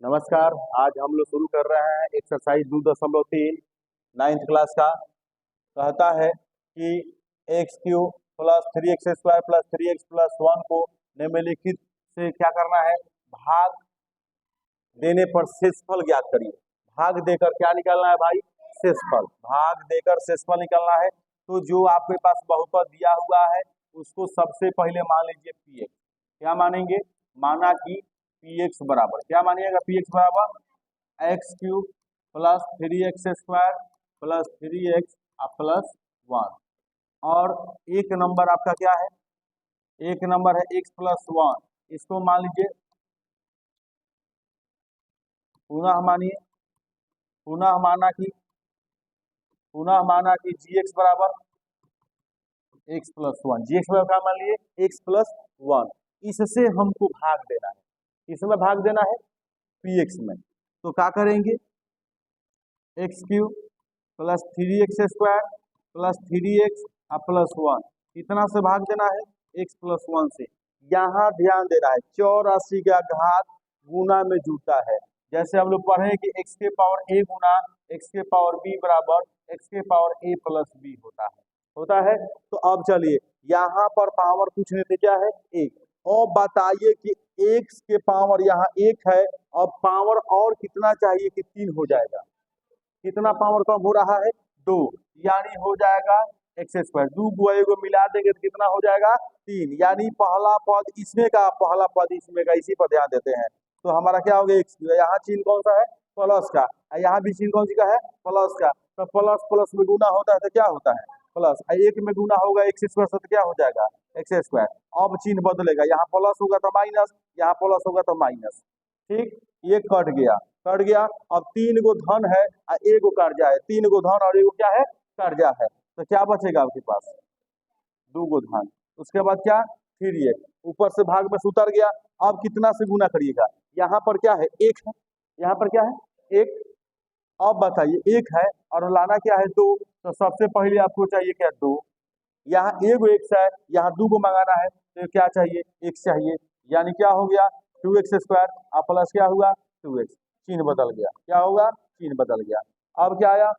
नमस्कार। आज हम लोग शुरू कर रहे हैं एक्सरसाइज 2.3 नाइन्थ क्लास का। कहता है कि x³ plus 3x² plus 3x+1 को निम्नलिखित से क्या करना है, भाग देने पर शेषफल ज्ञात करिए। भाग देकर क्या निकालना है भाई, शेषफल। भाग देकर शेषफल निकालना है। तो जो आपके पास बहुपद दिया हुआ है उसको सबसे पहले मान लीजिए px। क्या मानेंगे, माना कि px बराबर, क्या मानिएगा, px बराबर x³ plus 3x² plus 3x+1। और एक नंबर आपका क्या है, एक नंबर है x+1। इसको मान लीजिए, पुनः मानिए, पुनः माना कि gx बराबर x+1। gx बराबर क्या मान लिए, x+1। इससे हमको भाग देना है, इसमें भाग देना है px में। तो क्या करेंगे, x³ plus 3x² plus 3x+1 कितना से भाग देना है, x+1 से। यहाँ ध्यान देना है 84 का घात गुना में जुड़ता है। जैसे हम लोग पढ़े कि x के पावर a गुना x के पावर b बराबर x के पावर a प्लस b होता है। तो अब चलिए, यहाँ पर पावर कुछ नहीं थे, क्या है, एक। और बताइए कि x के पावर यहाँ 1 है, अब पावर और कितना चाहिए कि 3 हो जाएगा। कितना पावर कम हो रहा है, 2, यानी हो जाएगा x²। 2 को 1 को मिला देंगे तो कितना हो जाएगा, 3। यानी पहला पद इसमें का, पहला पद इसमें का, इसी पर ध्यान देते हैं। तो हमारा क्या हो गया, x। यहाँ चिन्ह कौन सा है, प्लस का। यहाँ भी चिन्ह कौन सी का है, प्लस का। तो प्लस प्लस में गुना होता है तो क्या होता है, प्लस। 1 में गुना होगा x² से तो क्या हो जाएगा, x²। अब चिन्ह बदलेगा, यहाँ प्लस होगा तो माइनस, यहाँ प्लस होगा तो माइनस। ठीक, ये कट गया, कट गया। अब 3 गो धन है और 1 गो कर्जा है। 3 गो धन और 1 गो क्या है, कर्जा है। तो क्या बचेगा आपके पास, 2 गो धन। उसके बाद क्या, 3x ऊपर से भाग में से उतर गया। अब कितना से गुना करिएगा, यहाँ पर क्या है, 1 है, यहाँ पर क्या है, 1। अब बताइए, 1 है और लाना क्या है, 2। तो सबसे पहले आपको चाहिए क्या, 2। यहाँ 1 गो x है, यहाँ 2 गो मंगाना है, तो क्या चाहिए, x चाहिए। यानी क्या हो गया, 2x² और प्लस क्या हुआ, 2x। चिन्ह बदल गया, क्या होगा, चिन्ह बदल गया। अब क्या आया,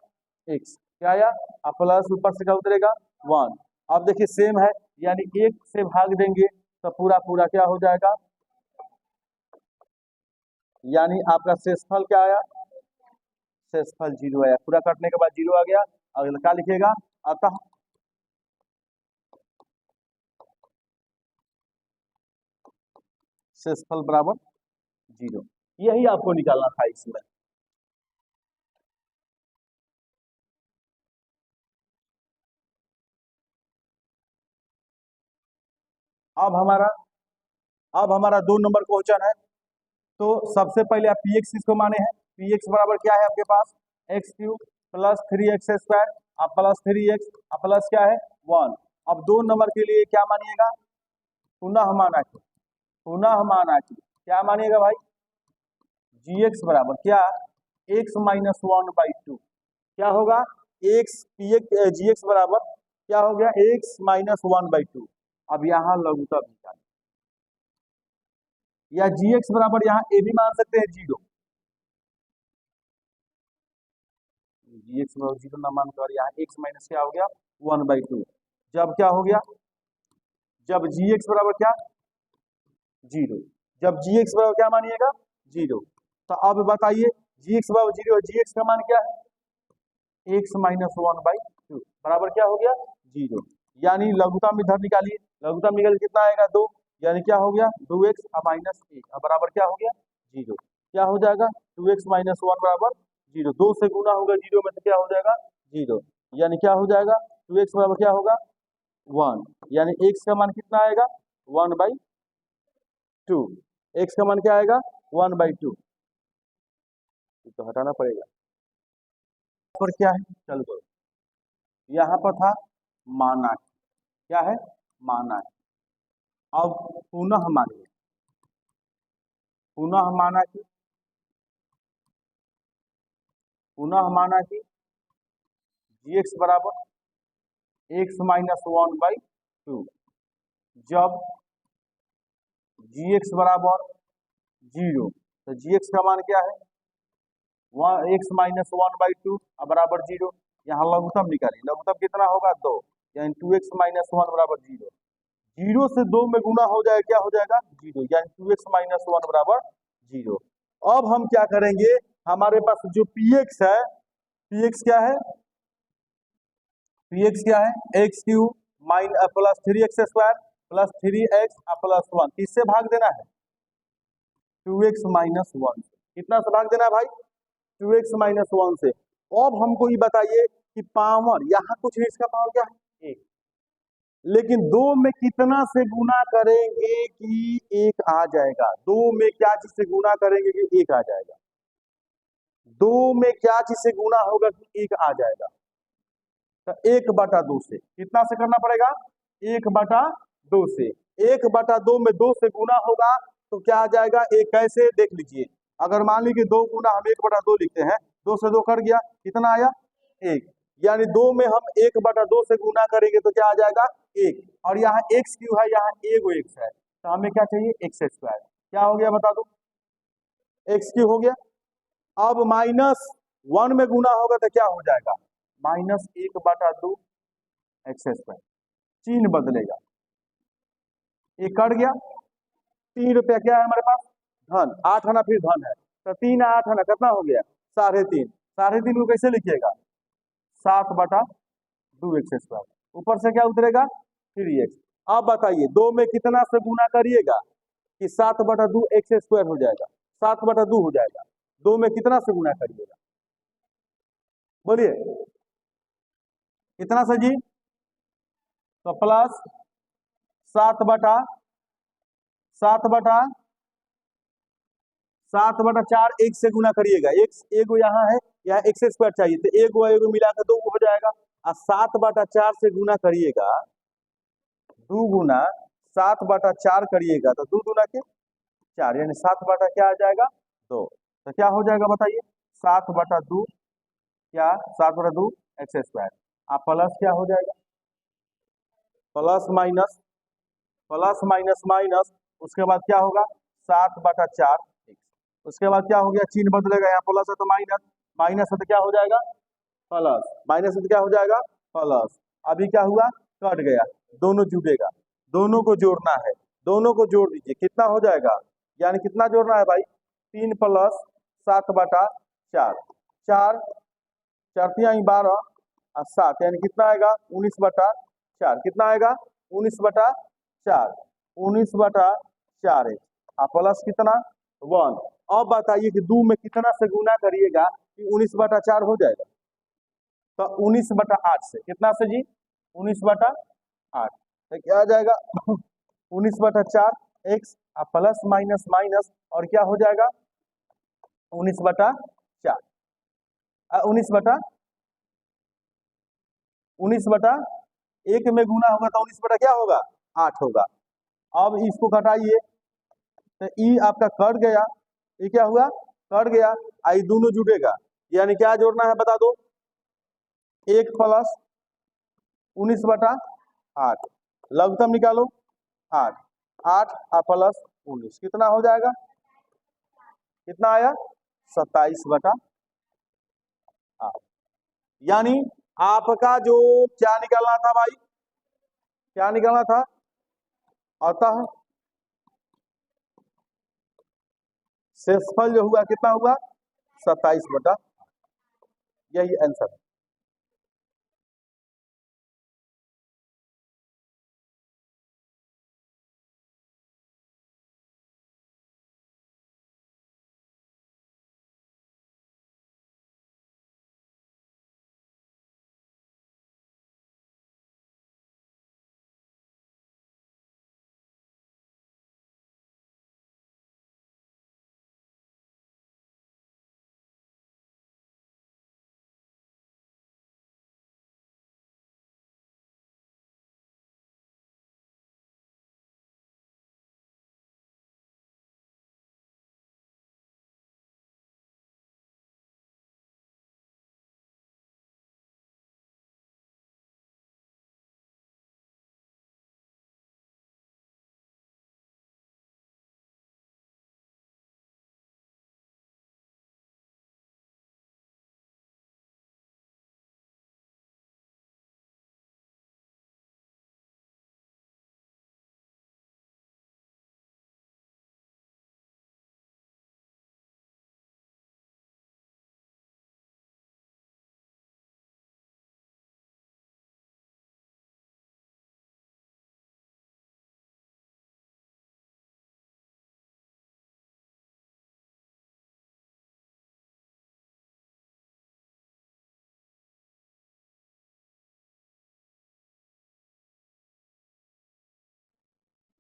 x, क्या आया, और प्लस ऊपर से क्या उतरेगा, 1। अब देखिए सेम है, यानी 1 से भाग देंगे तो पूरा पूरा क्या हो जाएगा, यानी आपका शेषफल क्या आया, शेषफल 0 आया। पूरा कटने के बाद 0 आ गया। अगला क्या लिखेगा, अतः शेषफल बराबर 0। यही आपको निकालना था इसमें। अब हमारा 2 नंबर क्वेश्चन है। तो सबसे पहले आप px इसको माने हैं। px बराबर क्या है आपके पास, x³ प्लस 3x² और प्लस 3x और प्लस क्या है, 1। अब 2 नंबर के लिए क्या मानिएगा, पुनः माना कि, पुनः माना कि क्या मानिएगा भाई, gx बराबर क्या, x-1/2। क्या होगा, gx बराबर क्या हो गया, x-1/2। अब यहाँ लघुत्तम निकालिए, या gx बराबर यहाँ ए भी मान सकते हैं 0। gx बराबर 0 ना मानकर यहाँ x माइनस क्या हो गया, 1/2। जब क्या हो गया, जब gx बराबर क्या, 0। जब gx बराबर क्या मानिएगा, 0। तो अब बताइए, gx बराबर 0 है, gx का मान क्या है, x-1/2 बराबर क्या हो गया, 0। यानी लघुत्तम इधर निकालिए, लघुत्तम निकल कितना आएगा, 2। यानी क्या हो गया, 2x माइनस 1 बराबर क्या हो गया, 0। क्या हो जाएगा, 2x माइनस 1 बराबर 0। 2 से गुना होगा 0 में तो क्या हो जाएगा, 0। यानी क्या हो जाएगा, 2x बराबर क्या होगा, 1। यानी x का मान कितना आएगा, 1/2। x का मान क्या आएगा, 1/2। तो हटाना पड़ेगा, पर क्या है, चलो यहाँ पर था माना, क्या है, माना। अब पुनः मानिए, पुनः माना कि, पुनः माना कि gx बराबर x-1/2। जब gx बराबर 0 तो जी एक्स का मान क्या है, एक्स माइनस 1/2 बराबर 0। यहाँ लघुत्तम निकालिए, लघुत्तम कितना होगा 2, यानी 2x-1 बराबर 0। 0 से 2 में गुना हो जाए क्या हो जाएगा 0, यानी 2x-1 बराबर 0। अब हम क्या करेंगे, हमारे पास जो px है, px क्या है, px क्या है x³ plus 3x² plus 3x plus 1, किससे भाग देना है 2x-1 से। कितना से भाग देना है भाई 2x-1 से। अब हमको ये बताइए कि पावर, यहाँ कुछ है, इसका पावर क्या है 1, लेकिन 2 में कितना से गुना करेंगे कि 1 आ जाएगा, 2 में क्या चीज से गुना करेंगे कि 1 आ जाएगा, 2 में क्या चीज से गुना होगा कि 1 आ जाएगा, तो 1/2 से, कितना से करना पड़ेगा 1/2 से। 1/2 में 2 से गुना होगा तो क्या आ जाएगा 1, कैसे देख लीजिए, अगर मान लीजिए 2 गुना हम 1/2 लिखते हैं, 2 से 2 कट गया, कितना आया 1, यानी 2 में हम 1/2 से गुना करेंगे तो क्या आ जाएगा 1, और यहाँ x³ है, यहाँ एगो x है, तो हमें क्या चाहिए x²। क्या हो गया बता दो, x³ हो गया। अब -1 में गुना होगा तो क्या हो जाएगा -1/2 x², चिन्ह बदलेगा, ये कट गया, 3 रुपया क्या है हमारे पास धन, 8 आना फिर धन है, तो 3 8 आना कितना हो गया 3.5, 3.5 को कैसे लिखिएगा 7/2 x², ऊपर से क्या उतरेगा 3x। अब बताइए 2 में कितना से गुना करिएगा कि 7/2 x² हो जाएगा, 7/2 हो जाएगा, 2 में कितना से गुना करिएगा बोलिए कितना से जी, तो प्लस 7/4 1 से गुना करिएगा, x एगो यहाँ है, यहाँ x² चाहिए, तो एगो एगो मिलाकर 2 हो जाएगा, और 7/4 से गुना करिएगा, 2 गुना 7/4 करिएगा तो 2 दूना के 4, यानी 7 बटा क्या आ जाएगा 2, तो क्या हो जाएगा बताइए 7/2, क्या 7/2 x², आप प्लस क्या हो जाएगा, plus minus, plus minus minus, उसके बाद क्या होगा 7/4 x, उसके बाद क्या हो गया चिन्ह बदलेगा, यहाँ प्लस है तो माइनस, माइनस है तो क्या हो जाएगा प्लस, माइनस है तो क्या हो जाएगा प्लस। अभी क्या हुआ कट गया, दोनों जुड़ेगा, दोनों को जोड़ना है, दोनों को जोड़ दीजिए, कितना हो जाएगा, यानी कितना जोड़ना है भाई 3 + 7/4, 4 4 12 और 7, यानी कितना आएगा 19/4, कितना आएगा 19/4, 19/4 है, प्लस कितना 1। अब बताइए कि 2 में कितना से गुना करिएगा कि 19/4 हो जाएगा, तो 19/8 से, कितना से जी 19/8, तो क्या आ जाएगा 19/4 x, प्लस माइनस माइनस, और क्या हो जाएगा 19/4, 19/1 में गुना होगा तो 19 क्या होगा 8 होगा। अब इसको घटाइए तो ई आपका कट गया, ये क्या हुआ कट गया, आई दोनों जुड़ेगा, यानी क्या जोड़ना है बता दो 1 + 19/8, लघुत्तम निकालो 8, 8 प्लस 19 कितना हो जाएगा, कितना आया 27/8, यानी आपका जो क्या निकलना था भाई, क्या निकलना था, अतः शेषफल जो हुआ कितना हुआ 27/8, यही आंसर है।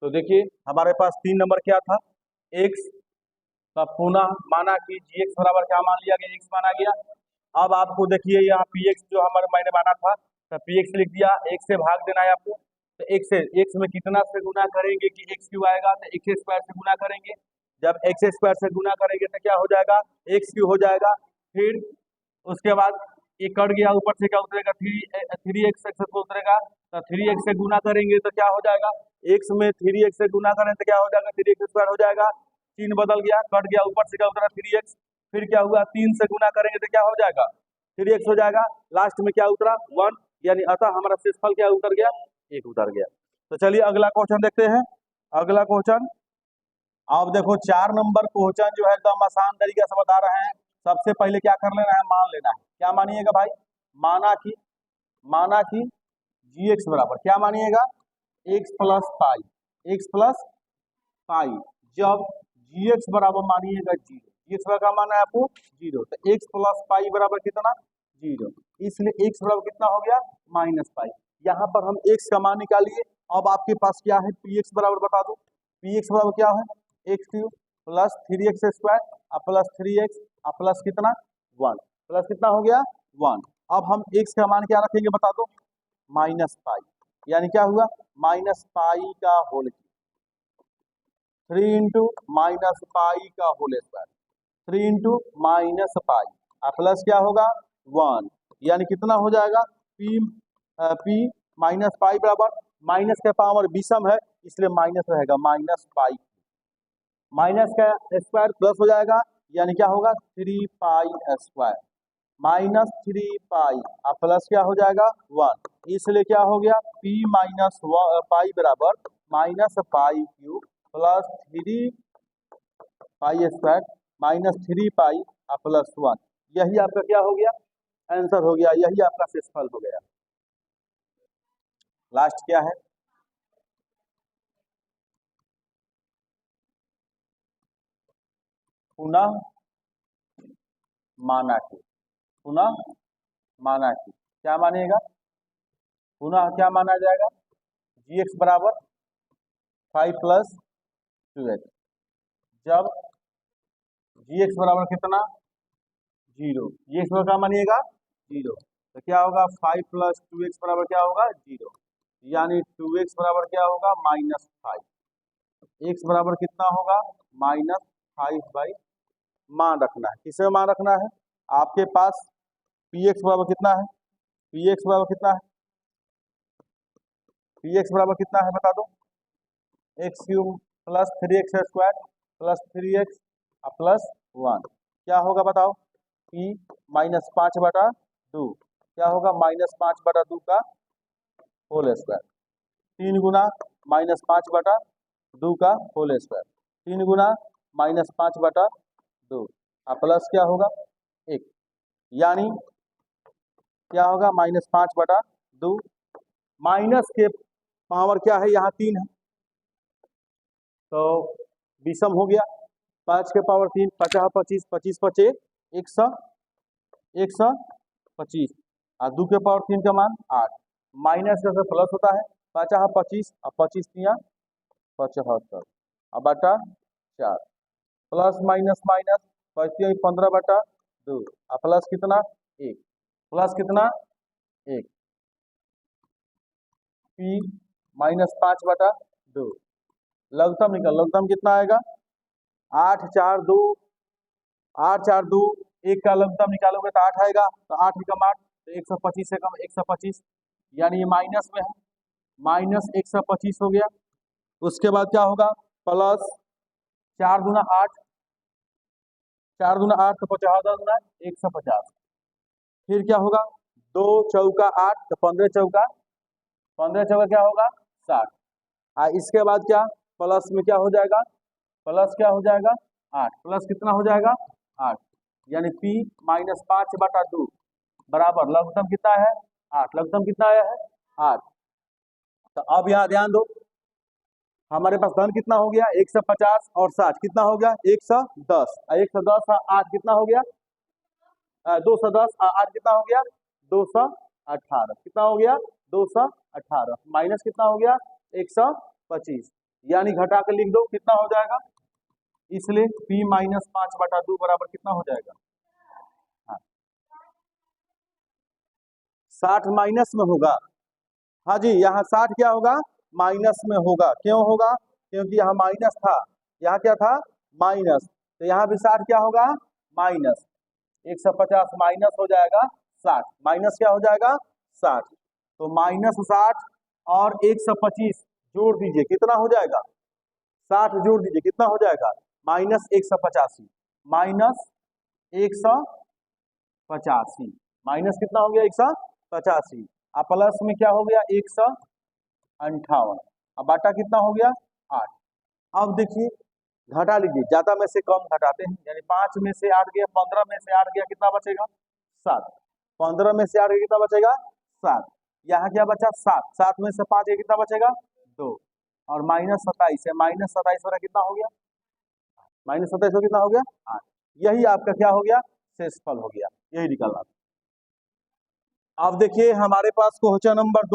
तो देखिए हमारे पास 3 नंबर क्या था, x का पुनः माना कि जी एक्स बराबर क्या मान लिया गया, x माना गया। अब आपको देखिए यहाँ पी एक्स जो हमारे मैंने माना था, तो पी एक्स लिख दिया, x से भाग देना है आपको। तो x में कितना से गुना करेंगे कि x क्यू आएगा, तो एक्स स्क्वायर से गुना करेंगे। जब एक्स स्क्वायर से गुना करेंगे तो क्या हो जाएगा, एक्स क्यू हो जाएगा। फिर उसके बाद ये कट गया, ऊपर से क्या उतरेगा, थ्री एक्स एक्स को उतरेगा। तो थ्री एक्स से गुना करेंगे तो क्या हो जाएगा, एक्स में थ्री एक्स से गुना करें तो क्या हो जाएगा, थ्री एक्स स्क्वायर हो जाएगा। चिन्ह बदल गया, कट गया, ऊपर से क्या उतरा थ्री एक्स। फिर क्या हुआ, 3 से गुना करेंगे तो क्या हो जाएगा, थ्री एक्स हो जाएगा। लास्ट में क्या उतरा, 1, यानी अतः हमारा शेषफल क्या उतर गया, 1 उतर गया। तो चलिए अगला क्वेश्चन देखते हैं। अगला क्वेश्चन आप देखो 4 नंबर क्वेश्चन जो है एकदम आसान तरीके से बता रहे हैं। सबसे पहले क्या कर लेना है, मान लेना है। क्या मानिएगा भाई, माना कि जी एक्स बराबर क्या मानिएगा, x plus pi, x plus pi. जब जी एक्स बराबर मानिएगा जीरो, जी एक्स बराबर क्या माना है आपको, जीरो। तो एक्स प्लस पाई बराबर कितना, जीरो। इसलिए एक्स बराबर कितना हो गया, माइनस पाई। यहाँ पर हम एक्स का मान निकालिए। अब आपके पास क्या है, पी एक्स बराबर बता दो। पी एक्स बराबर क्या है, x Q plus three x square plus three x plus कितना, 1, प्लस कितना हो गया, 1। अब हम एक्स का मान क्या रखेंगे बता दो, माइनस पाई, यानी क्या हुआ, माइनस पाई का होल, 3 इंटू माइनस पाई का whole square, 3 into minus pi plus क्या होगा, 1। यानी कितना हो जाएगा, पी माइनस पाई बराबर, माइनस का पावर विषम है इसलिए माइनस रहेगा, माइनस पाई, माइनस का स्क्वायर प्लस हो जाएगा, यानी क्या होगा, 3 पाई स्क्वायर माइनस 3 पाई प्लस क्या हो जाएगा, 1। इसलिए क्या हो गया, पी माइनस पाई बराबर minus pi cube plus 3 pi square minus 3 pi plus 1। यही आपका क्या हो गया, आंसर हो गया, यही आपका शेषफल हो गया। लास्ट क्या है, पुनः माना कि, पुनः माना कि क्या मानेगा, पुनः क्या माना जाएगा, जी एक्स बराबर 5 प्लस 2x। जब जी एक्स बराबर कितना, जीरो, जी एक्स बराबर क्या मानिएगा, जीरो। तो क्या होगा, 5 प्लस 2x बराबर क्या होगा, जीरो। यानी 2x बराबर क्या होगा, माइनस 5। एक्स बराबर कितना होगा, माइनस 5 बाई, मान रखना है, किसे मान रखना है, आपके पास पी एक्स बराबर कितना है, पी एक्स बराबर कितना है, पी एक्स बराबर कितना है बता दो, x cube plus 3x square plus 3x plus 1। क्या होगा बताओ, पी माइनस 5/2, क्या होगा, -5/2 का होल स्क्वायर, 3 गुना -5/2 का होल स्क्वायर, 3 गुना -5/2 प्लस क्या होगा 1, यानी क्या होगा, -5/2। माइनस के पावर क्या है, यहाँ 3 है तो विषम हो गया, 5 के पावर 3, 50 25, 25 पचे 125 और 2 के पावर 3 का मान 8। माइनस का प्लस होता है, 50 25 और 25 तिया 75 और बटा 4, प्लस माइनस माइनस 15/2 और प्लस कितना 1, प्लस कितना 1, पी -5/2। लघुत्तम निकल, लघुत्तम कितना आएगा, 8 4 2, 8 4 2, 1 का लघुत्तम निकालोगे तो 8 आएगा, तो 8 कम 8 तो 125 से कम 125, यानी ये माइनस में है, माइनस 125 हो गया। उसके बाद क्या होगा, प्लस 4 दूना 8, 4 दूना 8 तो 50 दूना 150। फिर क्या होगा, 2 चौका 8 तो 15 चौका, 15 चौका क्या होगा 60। इसके बाद क्या, प्लस में क्या हो जाएगा, प्लस क्या हो जाएगा 8, प्लस कितना हो जाएगा 8, यानी P -5/2 बराबर लघुत्तम कितना है 8, लघुत्तम कितना आया है 8। तो अब यहाँ ध्यान दो, हमारे पास धन कितना हो गया 150 और 60 कितना हो गया 110, 110 और 8 कितना हो गया 210 और 8 कितना हो गया 218, कितना हो गया 218, माइनस कितना हो गया 125। यानी घटा के लिख दो, कितना हो जाएगा, इसलिए p माइनस 5/2 बराबर कितना हो जाएगा, हाँ 60 माइनस में होगा। हाँ जी, यहाँ 60 क्या होगा, माइनस में होगा। क्यों होगा, क्योंकि यहाँ माइनस था, यहाँ क्या था, माइनस, तो यहाँ भी 60 क्या होगा, माइनस 150 माइनस हो जाएगा 60, माइनस क्या हो जाएगा 60, तो -60 और 125 जोड़ दीजिए, कितना हो जाएगा, 60 जोड़ दीजिए, कितना हो जाएगा, -185, -185, माइनस कितना हो गया 185, अब प्लस में क्या हो गया 158, अब बाटा कितना हो गया 8। अब देखिए घटा लीजिए, ज्यादा में से कम घटाते हैं, यानी 5 में से 8 गया, 15 में से 8 गया, कितना बचेगा 7, 15 में से 8 गया कितना बचेगा 7, यहाँ क्या बचा 7, 7 में से 5 गया कितना बचेगा 2, और -27 है, -27 वाला कितना हो गया, -27 कितना हो गया 8, यही आपका क्या हो गया शेषफल हो गया, यही निकालना। अब देखिए हमारे पास क्वेश्चन नंबर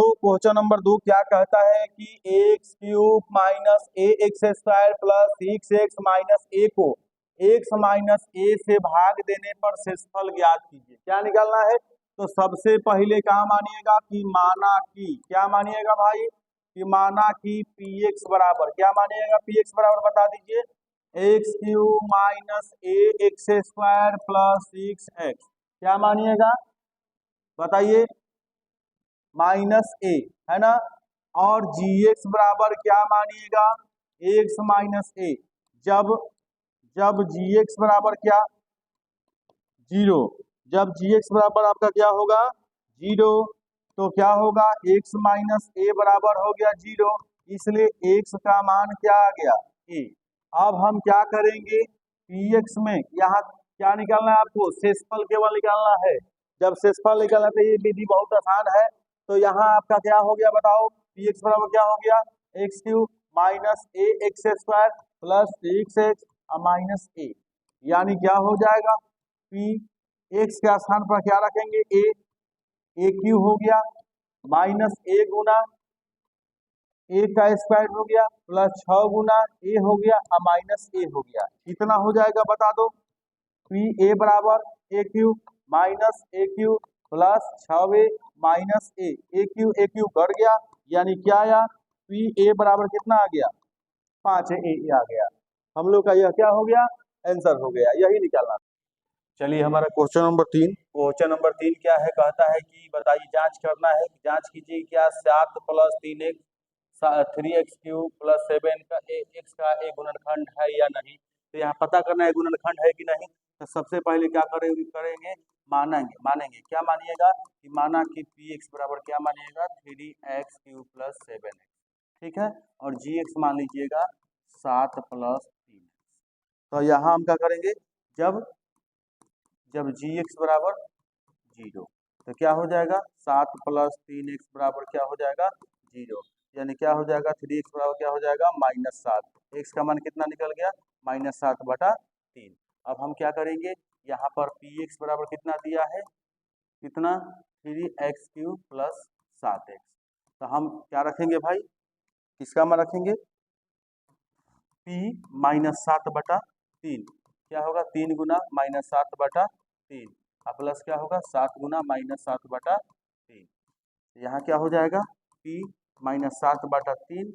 2 क्या कहता है कि x³ minus ax² plus 6x minus a को x माइनस a से भाग देने पर शेषफल ज्ञात कीजिए। क्या निकालना है, तो सबसे पहले क्या मानिएगा कि माना कि, क्या मानिएगा भाई, कि माना कि px बराबर, क्या मानिएगा px बराबर बता दीजिए, x³ minus ax² plus 6x, क्या मानिएगा बताइए, -a है ना, और gx बराबर क्या मानिएगा, x माइनस a, जब gx बराबर क्या 0, जब gx बराबर आपका क्या होगा 0, तो क्या होगा x माइनस a बराबर हो गया 0, इसलिए x का मान क्या आ गया a। अब हम क्या करेंगे, px में यहाँ क्या निकालना है आपको, शेषफल केवल निकालना है, जब शेषफल निकालना तो ये विधि बहुत आसान है, तो यहाँ आपका क्या हो गया बताओ, px बराबर क्या हो गया, x³ minus ax² plus 6x minus a, यानी क्या हो जाएगा, x के स्थान पर क्या रखेंगे a³ हो गया माइनस a गुना a का स्क्वायर हो गया प्लस 6 गुना a हो गया माइनस a हो गया, कितना हो जाएगा बता दो, a बराबर a³ minus a³ plus 6a minus a³ घट गया, यानी क्या आया, a बराबर कितना आ गया 5a आ गया, हम लोग का यह क्या हो गया आंसर हो गया, यही निकालना। चलिए हमारा क्वेश्चन नंबर 3 क्या है, कहता है कि बताइए, जांच करना है, जांच कीजिए क्या 7 प्लस 3x 3x³ प्लस 7 का x का एक गुणनखंड है या नहीं, तो यहाँ पता करना है गुणनखंड है कि नहीं, तो सबसे पहले क्या करेंगे मानेंगे क्या मानिएगा, कि माना कि px बराबर क्या मानिएगा 3x³ प्लस 7x, ठीक है, और gx मान लीजिएगा 7 प्लस 3, तो यहाँ हम क्या करेंगे, जब gx बराबर 0, तो क्या हो जाएगा 7 प्लस 3x बराबर क्या हो जाएगा 0, यानी क्या हो जाएगा 3x बराबर क्या हो जाएगा -7, x का मान कितना निकल गया -7/3। अब हम क्या करेंगे, यहाँ पर px बराबर कितना दिया है, कितना 3x³ प्लस 7x, तो हम क्या रखेंगे भाई, किसका मान रखेंगे, p -7/3, क्या होगा 3 गुना -7/3 प्लस क्या होगा 7 गुना -7/3, यहाँ क्या हो जाएगा p -7/3,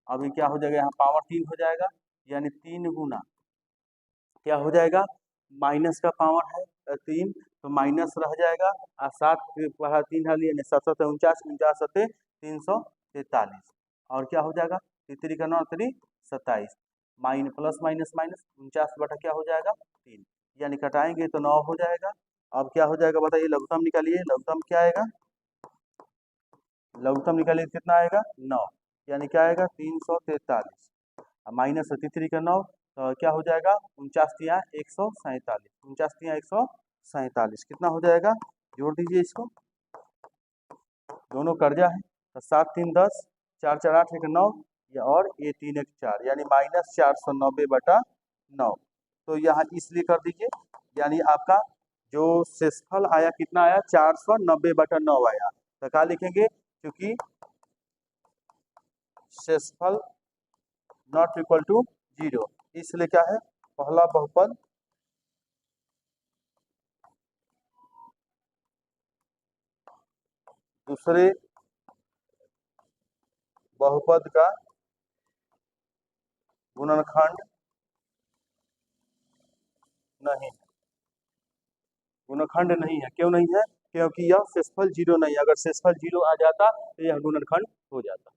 अभी क्या हो जाएगा यहाँ पावर 3 हो जाएगा, यानी 3 गुना क्या हो जाएगा, माइनस का पावर है 3, तो माइनस रह जाएगा, और 7 3 है यानी 7 7 49, 49 7 343, और क्या हो जाएगा 3 का 9 3 27, प्लस माइनस माइनस 49 बटा क्या हो जाएगा 3, यानी कटाएंगे तो 9 हो जाएगा। अब क्या हो जाएगा बताइए, लघुत्तम निकालिए, लघुत्तम क्या आएगा, लघुत्तम निकालिए कितना आएगा 9, यानी क्या आएगा 343, माइनस 3 का 9, तो क्या हो जाएगा 49 147, 49 147 कितना हो जाएगा, जोड़ दीजिए इसको, दोनों कर्जा है, तो 7 3 10, 4 4 8 1 9, और ये 3 1 4, यानी -490/9, तो यहाँ इसलिए कर दीजिए, यानी आपका जो शेषफल आया कितना आया 490/9 आया, तो क्या लिखेंगे, क्योंकि शेषफल नॉट इक्वल टू 0, इसलिए क्या है, पहला बहुपद दूसरे बहुपद का गुणनखंड नहीं, गुणनखंड नहीं है। क्यों नहीं है? क्योंकि यह शेषफल 0 नहीं है। अगर शेषफल 0 आ जाता तो यह गुणनखंड हो जाता।